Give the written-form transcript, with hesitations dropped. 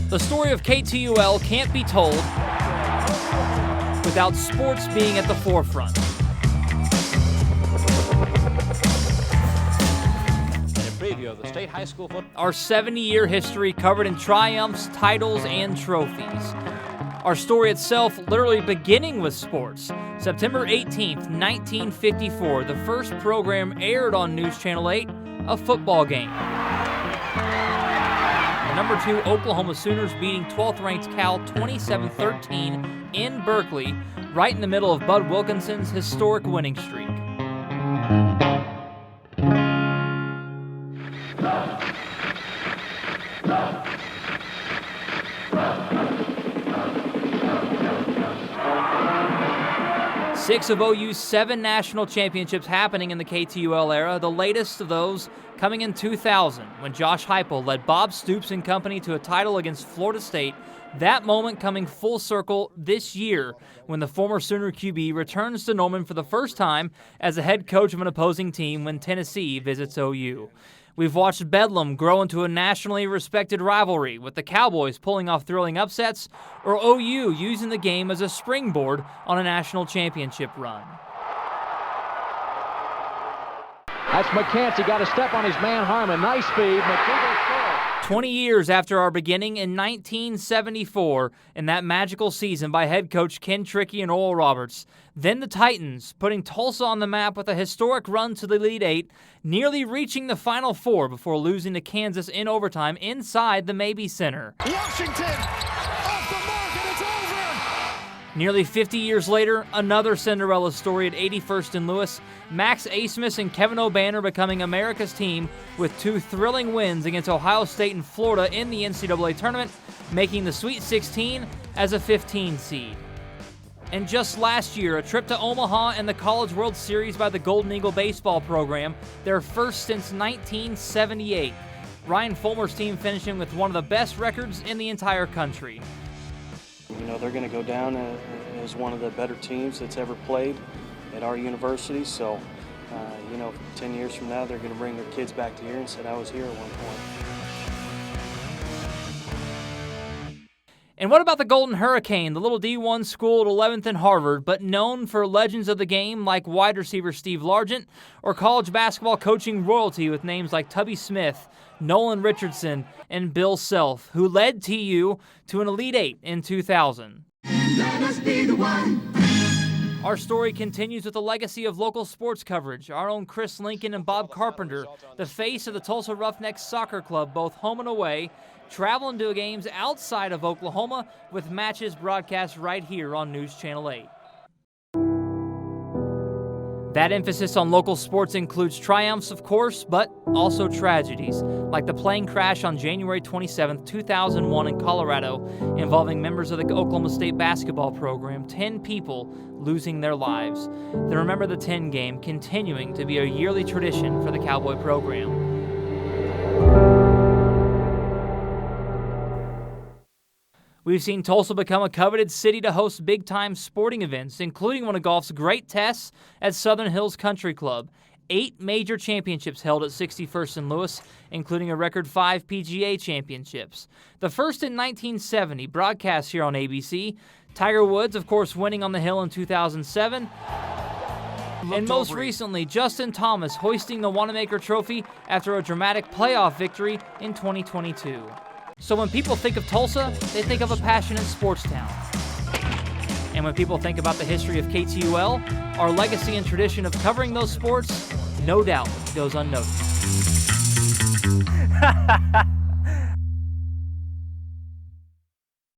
The story of KTUL can't be told without sports being at the forefront. Preview of the state high school football. Our 70-year history covered in triumphs, titles, and trophies. Our story itself literally beginning with sports. September 18th, 1954, the first program aired on News Channel 8, a football game. The number 2 Oklahoma Sooners beating 12th-ranked Cal 27-13 in Berkeley, right in the middle of Bud Wilkinson's historic winning streak. Six of OU's 7 national championships happening in the KTUL era, the latest of those coming in 2000, when Josh Heupel led Bob Stoops and company to a title against Florida State, that moment coming full circle this year when the former Sooner QB returns to Norman for the first time as the head coach of an opposing team when Tennessee visits OU. We've watched Bedlam grow into a nationally respected rivalry, with the Cowboys pulling off thrilling upsets, or OU using the game as a springboard on a national championship run. That's McCanty, got a step on his man Harmon. Nice speed. 20 years after our beginning in 1974, in that magical season by head coach Ken Trickey and Oral Roberts, then the Titans, putting Tulsa on the map with a historic run to the Elite Eight, nearly reaching the Final Four before losing to Kansas in overtime inside the Mabee Center. Washington, off the mark, and it's over! Nearly 50 years later, another Cinderella story at 81st and Lewis, Max Asmus and Kevin O'Banner becoming America's team with 2 thrilling wins against Ohio State and Florida in the NCAA tournament, making the Sweet 16 as a 15 seed. And just last year, a trip to Omaha and the College World Series by the Golden Eagle baseball program, their first since 1978. Ryan Fulmer's team finishing with one of the best records in the entire country. You know, they're going to go down as one of the better teams that's ever played at our university. So, 10 years from now, they're going to bring their kids back to here and say, I was here at one point. And what about the Golden Hurricane, the little D1 school at 11th and Harvard, but known for legends of the game like wide receiver Steve Largent, or college basketball coaching royalty with names like Tubby Smith, Nolan Richardson, and Bill Self, who led TU to an Elite Eight in 2000. Let us be the one. Our story continues with the legacy of local sports coverage. Our own Chris Lincoln and Bob Carpenter, the face of the Tulsa Roughnecks Soccer Club, both home and away, traveling to games outside of Oklahoma with matches broadcast right here on News Channel 8. That emphasis on local sports includes triumphs, of course, but also tragedies, like the plane crash on January 27, 2001 in Colorado, involving members of the Oklahoma State basketball program, 10 people losing their lives. The Remember the 10 game continuing to be a yearly tradition for the Cowboy program. We've seen Tulsa become a coveted city to host big-time sporting events, including one of golf's great tests at Southern Hills Country Club. 8 major championships held at 61st and Lewis, including a record 5 PGA championships. The first in 1970, broadcast here on ABC. Tiger Woods, of course, winning on the Hill in 2007. And most recently, Justin Thomas hoisting the Wanamaker Trophy after a dramatic playoff victory in 2022. So when people think of Tulsa, they think of a passionate sports town. And when people think about the history of KTUL, our legacy and tradition of covering those sports, no doubt goes unnoticed.